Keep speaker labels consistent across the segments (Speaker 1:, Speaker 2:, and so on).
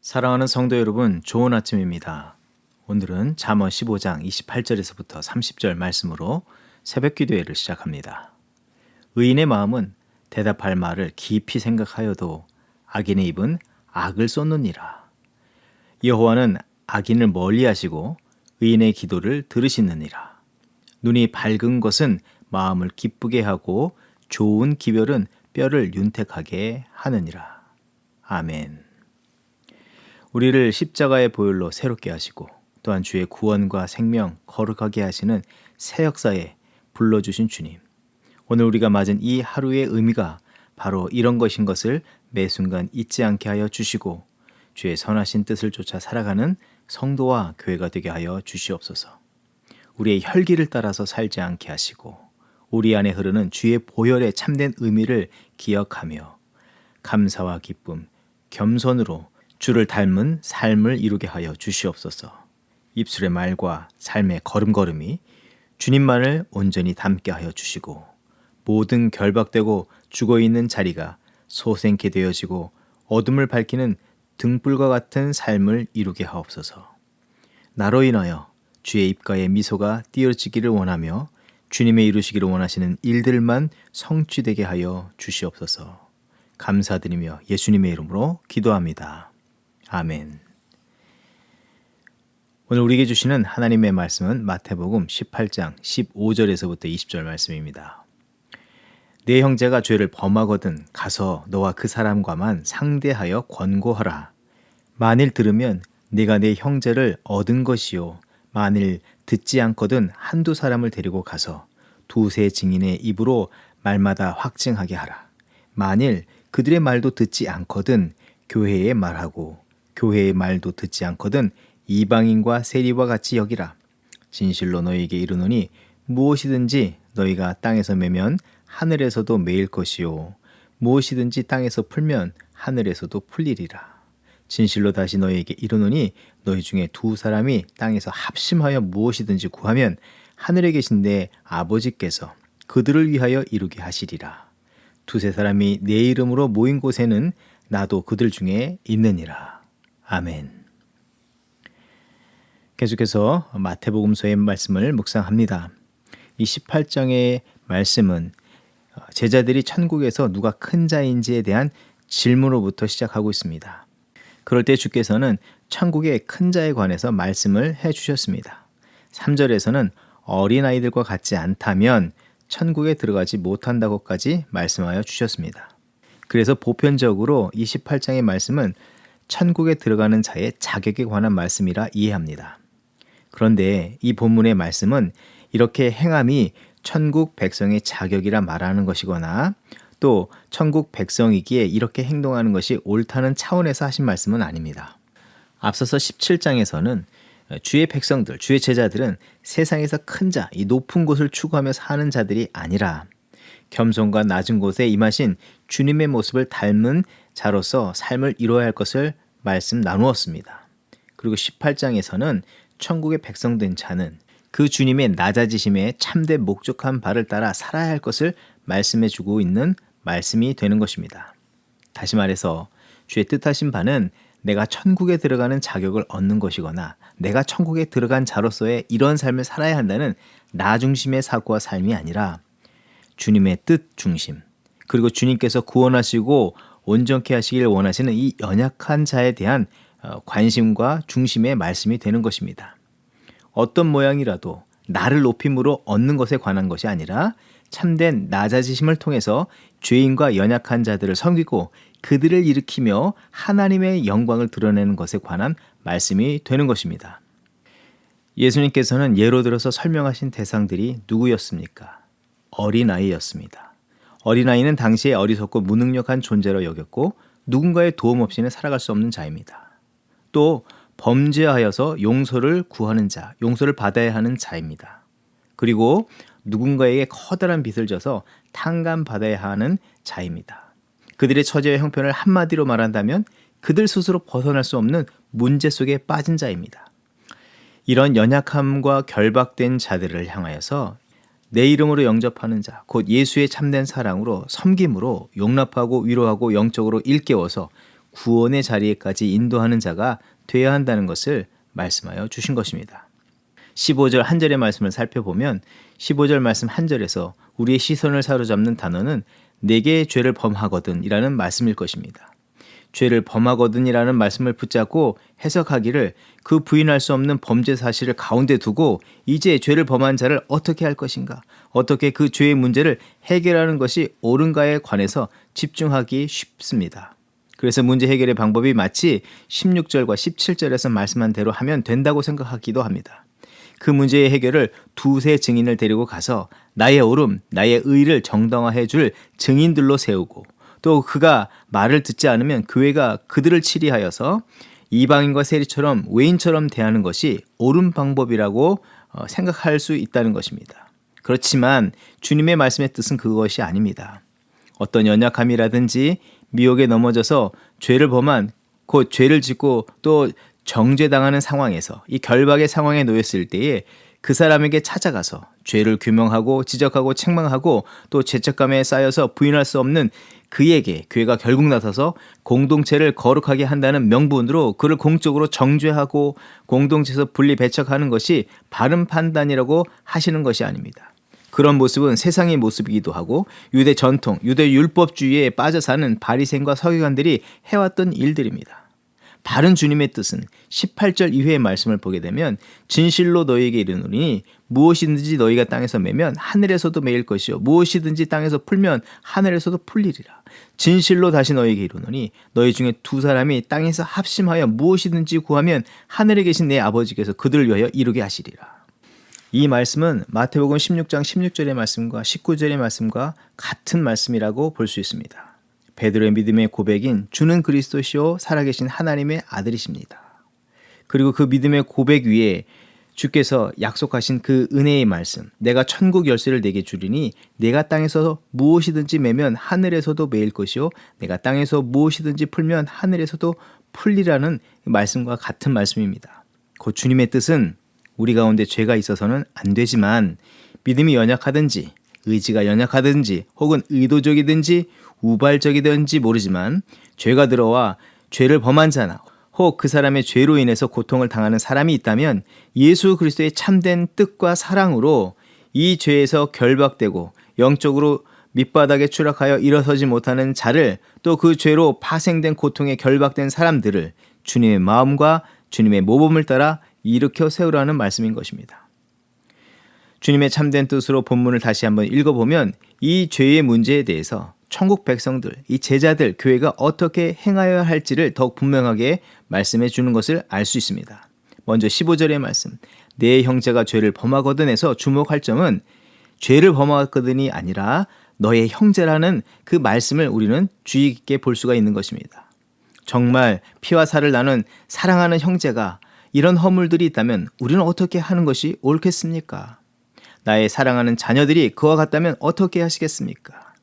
Speaker 1: 사랑하는 성도 여러분, 좋은 아침입니다. 오늘은 잠언 15장 28절에서부터 30절 말씀으로 새벽 기도회를 시작합니다. 의인의 마음은 대답할 말을 깊이 생각하여도 악인의 입은 악을 쏟느니라. 여호와는 악인을 멀리하시고 의인의 기도를 들으시느니라. 눈이 밝은 것은 마음을 기쁘게 하고 좋은 기별은 뼈를 윤택하게 하느니라. 아멘. 우리를 십자가의 보혈로 새롭게 하시고 또한 주의 구원과 생명 거룩하게 하시는 새 역사에 불러주신 주님. 오늘 우리가 맞은 이 하루의 의미가 바로 이런 것인 것을 매 순간 잊지 않게 하여 주시고 주의 선하신 뜻을 쫓아 살아가는 성도와 교회가 되게 하여 주시옵소서. 우리의 혈기를 따라서 살지 않게 하시고 우리 안에 흐르는 주의 보혈의 참된 의미를 기억하며 감사와 기쁨, 겸손으로 주를 닮은 삶을 이루게 하여 주시옵소서. 입술의 말과 삶의 걸음걸음이 주님만을 온전히 닮게 하여 주시고 모든 결박되고 죽어있는 자리가 소생케 되어지고 어둠을 밝히는 등불과 같은 삶을 이루게 하옵소서. 나로 인하여 주의 입가에 미소가 띄어지기를 원하며 주님의 이루시기를 원하시는 일들만 성취되게 하여 주시옵소서. 감사드리며 예수님의 이름으로 기도합니다. 아멘. 오늘 우리에게 주시는 하나님의 말씀은 마태복음 18장 15절에서부터 20절 말씀입니다. 네 형제가 죄를 범하거든 가서 너와 그 사람과만 상대하여 권고하라. 만일 들으면 네가 네 형제를 얻은 것이요 만일 듣지 않거든 한두 사람을 데리고 가서 두세 증인의 입으로 말마다 확증하게 하라. 만일 그들의 말도 듣지 않거든 교회에 말하고 교회의 말도 듣지 않거든 이방인과 세리와 같이 여기라. 진실로 너희에게 이르노니 무엇이든지 너희가 땅에서 매면 하늘에서도 매일 것이요 무엇이든지 땅에서 풀면 하늘에서도 풀리리라. 진실로 다시 너희에게 이르노니 너희 중에 두 사람이 땅에서 합심하여 무엇이든지 구하면 하늘에 계신 내 아버지께서 그들을 위하여 이루게 하시리라. 두세 사람이 내 이름으로 모인 곳에는 나도 그들 중에 있느니라. 아멘. 계속해서 마태복음서의 말씀을 묵상합니다. 이 18장의 말씀은 제자들이 천국에서 누가 큰 자인지에 대한 질문으로부터 시작하고 있습니다. 그럴 때 주께서는 천국의 큰 자에 관해서 말씀을 해주셨습니다. 3절에서는 어린아이들과 같지 않다면 천국에 들어가지 못한다고까지 말씀하여 주셨습니다. 그래서 보편적으로 이 18장의 말씀은 천국에 들어가는 자의 자격에 관한 말씀이라 이해합니다. 그런데 이 본문의 말씀은 이렇게 행함이 천국 백성의 자격이라 말하는 것이거나 또 천국 백성이기에 이렇게 행동하는 것이 옳다는 차원에서 하신 말씀은 아닙니다. 앞서서 17장에서는 주의 백성들, 주의 제자들은 세상에서 큰 자, 이 높은 곳을 추구하며 사는 자들이 아니라 겸손과 낮은 곳에 임하신 주님의 모습을 닮은 자로서 삶을 이루어야 할 것을 말씀 나누었습니다. 그리고 18장에서는 천국의 백성된 자는 그 주님의 낮아지심에 참된 목적한 바를 따라 살아야 할 것을 말씀해주고 있는 말씀이 되는 것입니다. 다시 말해서 주의 뜻하신 바는 내가 천국에 들어가는 자격을 얻는 것이거나 내가 천국에 들어간 자로서의 이런 삶을 살아야 한다는 나 중심의 사고와 삶이 아니라 주님의 뜻 중심, 그리고 주님께서 구원하시고 온전케 하시길 원하시는 이 연약한 자에 대한 관심과 중심의 말씀이 되는 것입니다. 어떤 모양이라도 나를 높임으로 얻는 것에 관한 것이 아니라 참된 낮아지심을 통해서 죄인과 연약한 자들을 섬기고 그들을 일으키며 하나님의 영광을 드러내는 것에 관한 말씀이 되는 것입니다. 예수님께서는 예로 들어서 설명하신 대상들이 누구였습니까? 어린아이였습니다. 어린아이는 당시에 어리석고 무능력한 존재로 여겼고 누군가의 도움 없이는 살아갈 수 없는 자입니다. 또 범죄하여서 용서를 구하는 자, 용서를 받아야 하는 자입니다. 그리고 누군가에게 커다란 빚을 져서 탕감받아야 하는 자입니다. 그들의 처지와 형편을 한마디로 말한다면 그들 스스로 벗어날 수 없는 문제 속에 빠진 자입니다. 이런 연약함과 결박된 자들을 향하여서 내 이름으로 영접하는 자, 곧 예수의 참된 사랑으로 섬김으로 용납하고 위로하고 영적으로 일깨워서 구원의 자리에까지 인도하는 자가 되어야 한다는 것을 말씀하여 주신 것입니다. 15절 한 절의 말씀을 살펴보면 15절 말씀 한 절에서 우리의 시선을 사로잡는 단어는 내게 죄를 범하거든 이라는 말씀일 것입니다. 죄를 범하거든 이라는 말씀을 붙잡고 해석하기를 그 부인할 수 없는 범죄 사실을 가운데 두고 이제 죄를 범한 자를 어떻게 할 것인가, 어떻게 그 죄의 문제를 해결하는 것이 옳은가에 관해서 집중하기 쉽습니다. 그래서 문제 해결의 방법이 마치 16절과 17절에서 말씀한 대로 하면 된다고 생각하기도 합니다. 그 문제의 해결을 두세 증인을 데리고 가서 나의 옳음, 나의 의를 정당화해 줄 증인들로 세우고 또 그가 말을 듣지 않으면 교회가 그들을 치리하여서 이방인과 세리처럼 외인처럼 대하는 것이 옳은 방법이라고 생각할 수 있다는 것입니다. 그렇지만 주님의 말씀의 뜻은 그것이 아닙니다. 어떤 연약함이라든지 미혹에 넘어져서 죄를 범한 곧 죄를 짓고 또 정죄당하는 상황에서 이 결박의 상황에 놓였을 때에 그 사람에게 찾아가서 죄를 규명하고 지적하고 책망하고 또 죄책감에 쌓여서 부인할 수 없는 그에게 교회가 결국 나서서 공동체를 거룩하게 한다는 명분으로 그를 공적으로 정죄하고 공동체에서 분리 배척하는 것이 바른 판단이라고 하시는 것이 아닙니다. 그런 모습은 세상의 모습이기도 하고 유대 전통, 유대 율법주의에 빠져 사는 바리새인과 서기관들이 해왔던 일들입니다. 바른 주님의 뜻은 18절 이후의 말씀을 보게 되면 진실로 너희에게 이르노니 무엇이든지 너희가 땅에서 매면 하늘에서도 매일 것이요 무엇이든지 땅에서 풀면 하늘에서도 풀리리라. 진실로 다시 너희에게 이르노니 너희 중에 두 사람이 땅에서 합심하여 무엇이든지 구하면 하늘에 계신 내 아버지께서 그들을 위하여 이루게 하시리라. 이 말씀은 마태복음 16장 16절의 말씀과 19절의 말씀과 같은 말씀이라고 볼 수 있습니다. 베드로의 믿음의 고백인 주는 그리스도시요 살아계신 하나님의 아들이십니다. 그리고 그 믿음의 고백 위에 주께서 약속하신 그 은혜의 말씀, 내가 천국 열쇠를 내게 주리니 내가 땅에서 무엇이든지 매면 하늘에서도 매일 것이요 내가 땅에서 무엇이든지 풀면 하늘에서도 풀리라는 말씀과 같은 말씀입니다. 곧 주님의 뜻은 우리 가운데 죄가 있어서는 안 되지만 믿음이 연약하든지 의지가 연약하든지 혹은 의도적이든지 우발적이든지 모르지만 죄가 들어와 죄를 범한 자나 혹 그 사람의 죄로 인해서 고통을 당하는 사람이 있다면 예수 그리스도의 참된 뜻과 사랑으로 이 죄에서 결박되고 영적으로 밑바닥에 추락하여 일어서지 못하는 자를 또 그 죄로 파생된 고통에 결박된 사람들을 주님의 마음과 주님의 모범을 따라 일으켜 세우라는 말씀인 것입니다. 주님의 참된 뜻으로 본문을 다시 한번 읽어보면 이 죄의 문제에 대해서 천국 백성들, 이 제자들, 교회가 어떻게 행하여야 할지를 더욱 분명하게 말씀해 주는 것을 알 수 있습니다. 먼저 15절의 말씀, 내 형제가 죄를 범하거든에서 주목할 점은 죄를 범하거든이 아니라 너의 형제라는 그 말씀을 우리는 주의 깊게 볼 수가 있는 것입니다. 정말 피와 살을 나눈 사랑하는 형제가 이런 허물들이 있다면 우리는 어떻게 하는 것이 옳겠습니까? 나의 사랑하는 자녀들이 그와 같다면 어떻게 하시겠습니까?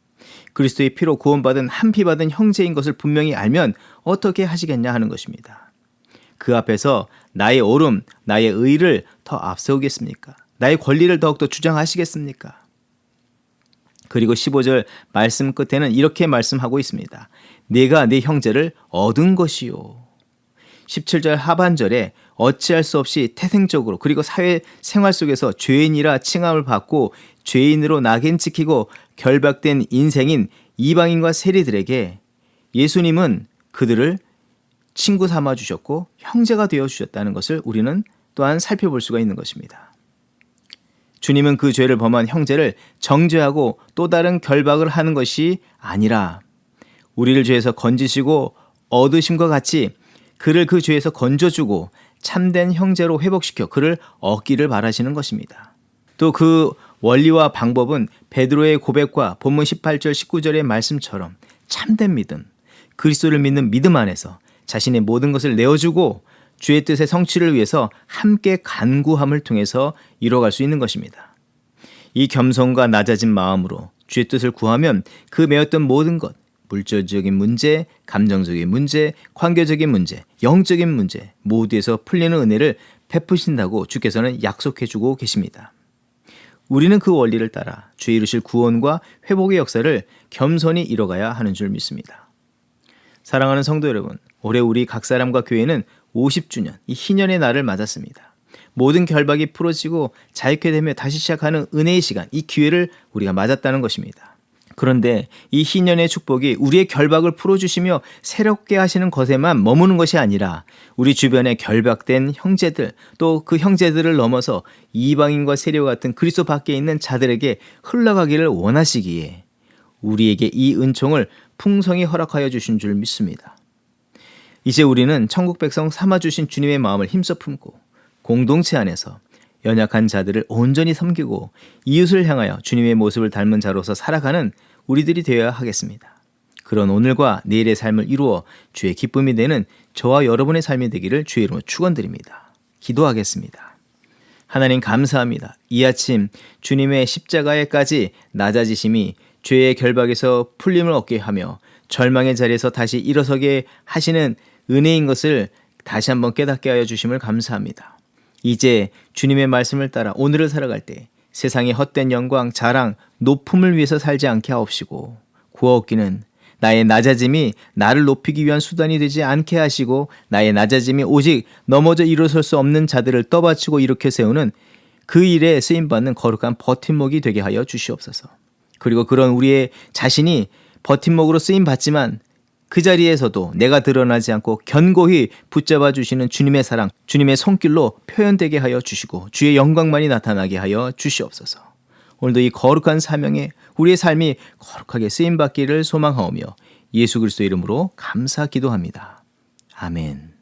Speaker 1: 그리스도의 피로 구원받은 한 피 받은 형제인 것을 분명히 알면 어떻게 하시겠냐 하는 것입니다. 그 앞에서 나의 옳음, 나의 의를 더 앞세우겠습니까? 나의 권리를 더욱더 주장하시겠습니까? 그리고 15절 말씀 끝에는 이렇게 말씀하고 있습니다. 내가 내 형제를 얻은 것이요. 17절 하반절에 어찌할 수 없이 태생적으로 그리고 사회 생활 속에서 죄인이라 칭함을 받고 죄인으로 낙인 찍히고 결박된 인생인 이방인과 세리들에게 예수님은 그들을 친구 삼아 주셨고 형제가 되어 주셨다는 것을 우리는 또한 살펴볼 수가 있는 것입니다. 주님은 그 죄를 범한 형제를 정죄하고 또 다른 결박을 하는 것이 아니라 우리를 죄에서 건지시고 얻으심과 같이 그를 그 죄에서 건져주고 참된 형제로 회복시켜 그를 얻기를 바라시는 것입니다. 또 그 원리와 방법은 베드로의 고백과 본문 18절 19절의 말씀처럼 참된 믿음, 그리스도를 믿는 믿음 안에서 자신의 모든 것을 내어주고 주의 뜻의 성취를 위해서 함께 간구함을 통해서 이뤄갈 수 있는 것입니다. 이 겸손과 낮아진 마음으로 주의 뜻을 구하면 그 메었던 모든 것, 물질적인 문제, 감정적인 문제, 관계적인 문제, 영적인 문제 모두에서 풀리는 은혜를 베푸신다고 주께서는 약속해주고 계십니다. 우리는 그 원리를 따라 주의 이루실 구원과 회복의 역사를 겸손히 이뤄가야 하는 줄 믿습니다. 사랑하는 성도 여러분, 올해 우리 각 사람과 교회는 50주년, 이 희년의 날을 맞았습니다. 모든 결박이 풀어지고 자유케 되며 다시 시작하는 은혜의 시간, 이 기회를 우리가 맞았다는 것입니다. 그런데 이 희년의 축복이 우리의 결박을 풀어주시며 새롭게 하시는 것에만 머무는 것이 아니라 우리 주변에 결박된 형제들, 또 그 형제들을 넘어서 이방인과 세력 같은 그리스도 밖에 있는 자들에게 흘러가기를 원하시기에 우리에게 이 은총을 풍성히 허락하여 주신 줄 믿습니다. 이제 우리는 천국 백성 삼아주신 주님의 마음을 힘써 품고 공동체 안에서 연약한 자들을 온전히 섬기고 이웃을 향하여 주님의 모습을 닮은 자로서 살아가는 우리들이 되어야 하겠습니다. 그런 오늘과 내일의 삶을 이루어 주의 기쁨이 되는 저와 여러분의 삶이 되기를 주의 이름으로 축원드립니다. 기도하겠습니다. 하나님 감사합니다. 이 아침 주님의 십자가에까지 낮아지심이 죄의 결박에서 풀림을 얻게 하며 절망의 자리에서 다시 일어서게 하시는 은혜인 것을 다시 한번 깨닫게 하여 주심을 감사합니다. 이제 주님의 말씀을 따라 오늘을 살아갈 때 세상의 헛된 영광, 자랑, 높음을 위해서 살지 않게 하옵시고 구하옵기는 나의 낮아짐이 나를 높이기 위한 수단이 되지 않게 하시고 나의 낮아짐이 오직 넘어져 일어설 수 없는 자들을 떠받치고 일으켜 세우는 그 일에 쓰임받는 거룩한 버팀목이 되게 하여 주시옵소서. 그리고 그런 우리의 자신이 버팀목으로 쓰임받지만 그 자리에서도 내가 드러나지 않고 견고히 붙잡아 주시는 주님의 사랑, 주님의 손길로 표현되게 하여 주시고 주의 영광만이 나타나게 하여 주시옵소서. 오늘도 이 거룩한 사명에 우리의 삶이 거룩하게 쓰임받기를 소망하오며 예수 그리스도의 이름으로 감사 기도합니다. 아멘.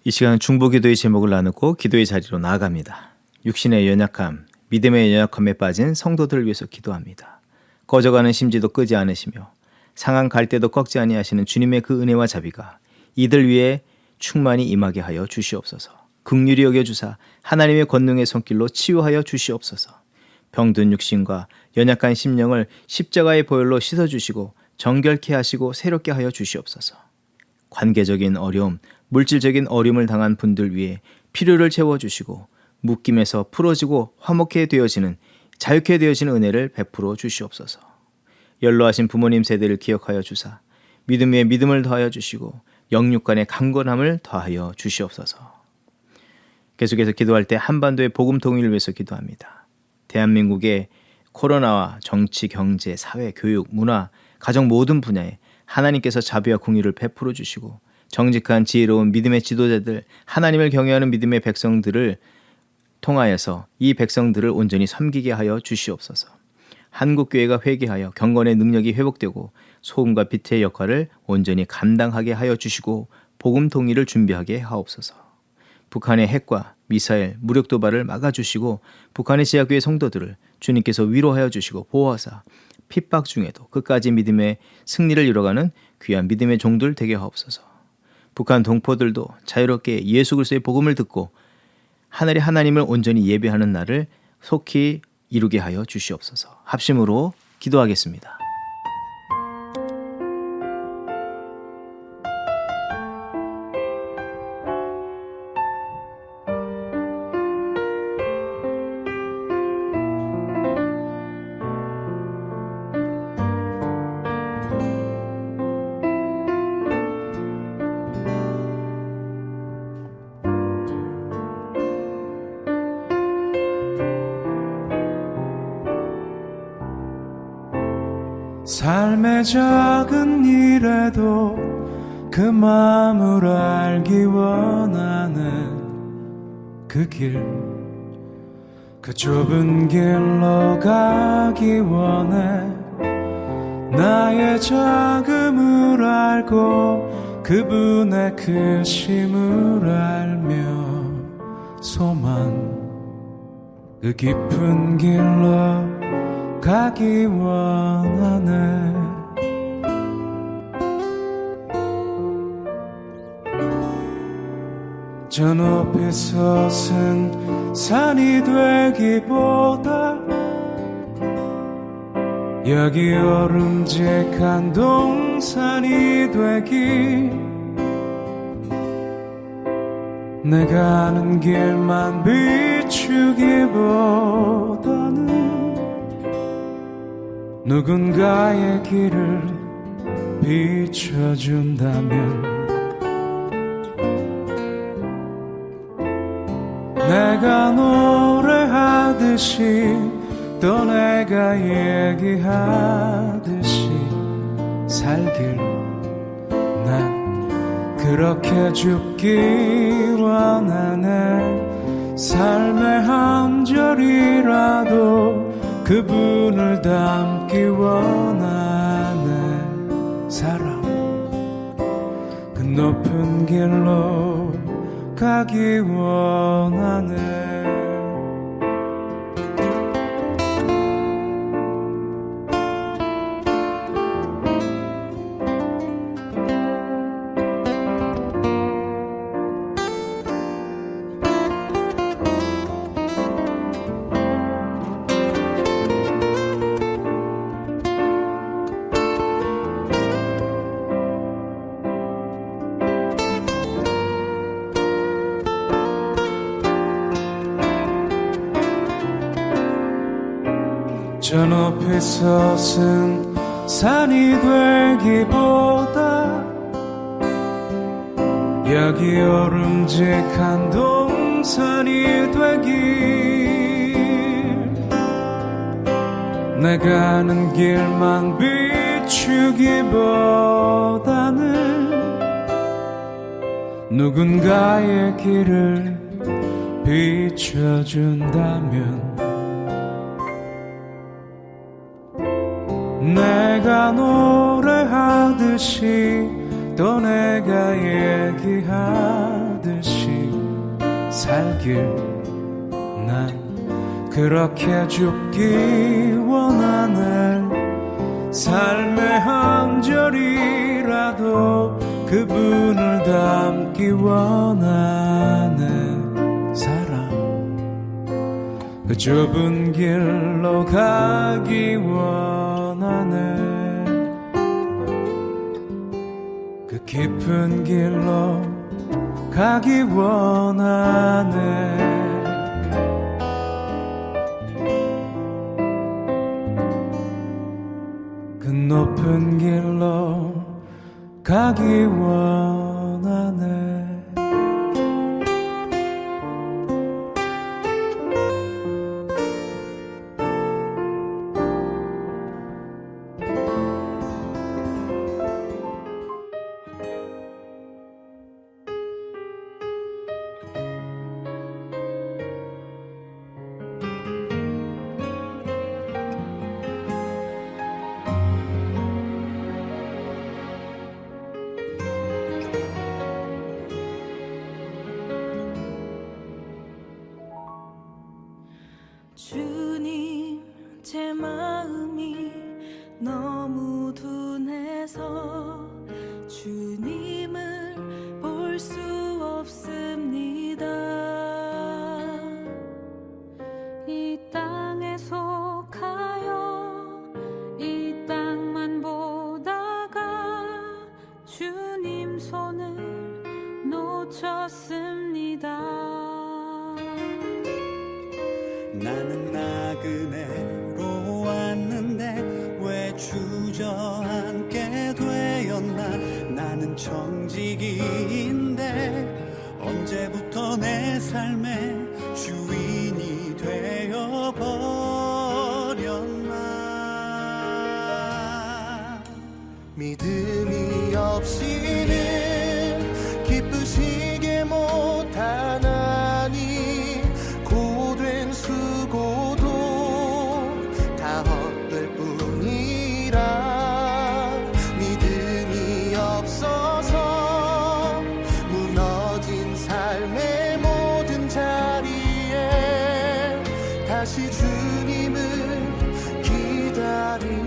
Speaker 1: 이 시간 중보기도의 제목을 나누고 기도의 자리로 나아갑니다. 육신의 연약함, 믿음의 연약함에 빠진 성도들을 위해서 기도합니다. 꺼져가는 심지도 끄지 않으시며 상한 갈대도 꺾지 아니하시는 주님의 그 은혜와 자비가 이들 위에 충만히 임하게 하여 주시옵소서. 긍휼히 여겨주사 하나님의 권능의 손길로 치유하여 주시옵소서. 병든 육신과 연약한 심령을 십자가의 보혈로 씻어주시고 정결케 하시고 새롭게 하여 주시옵소서. 관계적인 어려움, 물질적인 어려움을 당한 분들 위해 필요를 채워주시고 묶임에서 풀어지고 화목해 되어지는 자유케 되어지는 은혜를 베풀어 주시옵소서. 연로하신 부모님 세대를 기억하여 주사 믿음 위에 믿음을 더하여 주시고 영육 간의 강건함을 더하여 주시옵소서. 계속해서 기도할 때 한반도의 복음 통일을 위해서 기도합니다. 대한민국의 코로나와 정치, 경제, 사회, 교육, 문화, 가정 모든 분야에 하나님께서 자비와 공의를 베풀어 주시고 정직한 지혜로운 믿음의 지도자들, 하나님을 경외하는 믿음의 백성들을 통하여서 이 백성들을 온전히 섬기게 하여 주시옵소서. 한국교회가 회개하여 경건의 능력이 회복되고 소금과 빛의 역할을 온전히 감당하게 하여 주시고 복음 통일을 준비하게 하옵소서. 북한의 핵과 미사일, 무력 도발을 막아주시고 북한의 제약교회 성도들을 주님께서 위로하여 주시고 보호하사 핍박 중에도 끝까지 믿음의 승리를 이뤄가는 귀한 믿음의 종들 되게 하옵소서. 북한 동포들도 자유롭게 예수 그리스도의 복음을 듣고 하늘의 하나님을 온전히 예배하는 날을 속히 이루게 하여 주시옵소서. 합심으로 기도하겠습니다.
Speaker 2: 삶의 작은 일에도 그 마음을 알기 원하는 그 길, 그 좁은 길로 가기 원해. 나의 작음을 알고 그분의 크심을 알며 소망 그 깊은 길로 가기 원하네. 저 높이 솟은 산이 되기보다 여기 오름직한 동산이 되기, 내가 아는 길만 비추기보다는 누군가의 길을 비춰준다면 내가 노래하듯이 또 내가 얘기하듯이 살길 난 그렇게 죽기 원하네. 삶의 한 절이라도 그분을 닮기 원하네. 사랑 그 높은 길로 가기 원하네. 저 높이 솟은 산이 되기보다 여기 오름직한 동산이 되길. 내가 아는 길만 비추기보다는 누군가의 길을 비춰준다면 내가 노래하듯이 또 내가 얘기하듯이 살길 난 그렇게 죽기 원하네. 삶의 한 절이라도 그분을 닮기 원하네. 사랑 그 좁은 길로 가기 원하네. 그 깊은 길로 가기 원하네. 그 높은 길로 가기 원하네.
Speaker 3: 주님, 제 마음이 너무 둔해서 주님을 볼 수 없습니다. 이 땅에 속하여 이 땅만 보다가 주님 손을 놓쳤습니다.
Speaker 4: 나는 나그네로 왔는데 왜 주저앉게 되었나. 나는 청지기인데 언제부터 내 삶의 주인이 되어버렸나. 믿음이 없이는 기쁘시게 못하나니 고된 수고도 다 헛될 뿐이라. 믿음이 없어서 무너진 삶의 모든 자리에 다시 주님을 기다립니다.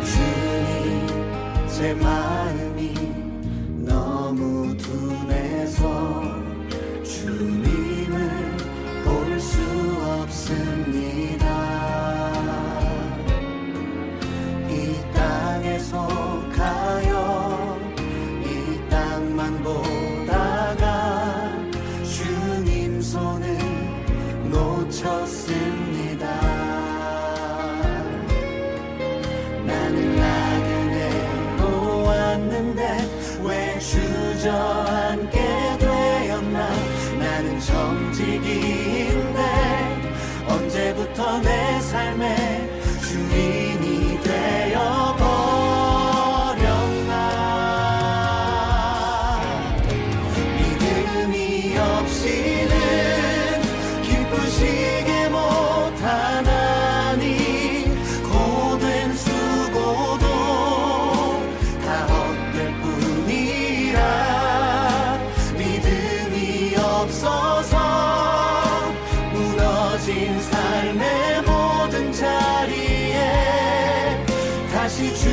Speaker 4: 주님, 제 마음이 너무 둔해서 주님을 볼 수 없습니다. 이 땅에 속하여 이 땅만 보다가 주님 손을 놓쳤습니다. 삶의 주인이 되어버렸나. 믿음이 없이는 기쁘시게 못하나니 고된 수고도 다 헛될 뿐이라. 믿음이 없어서 무너진 삶의 모든 자리에 다시 주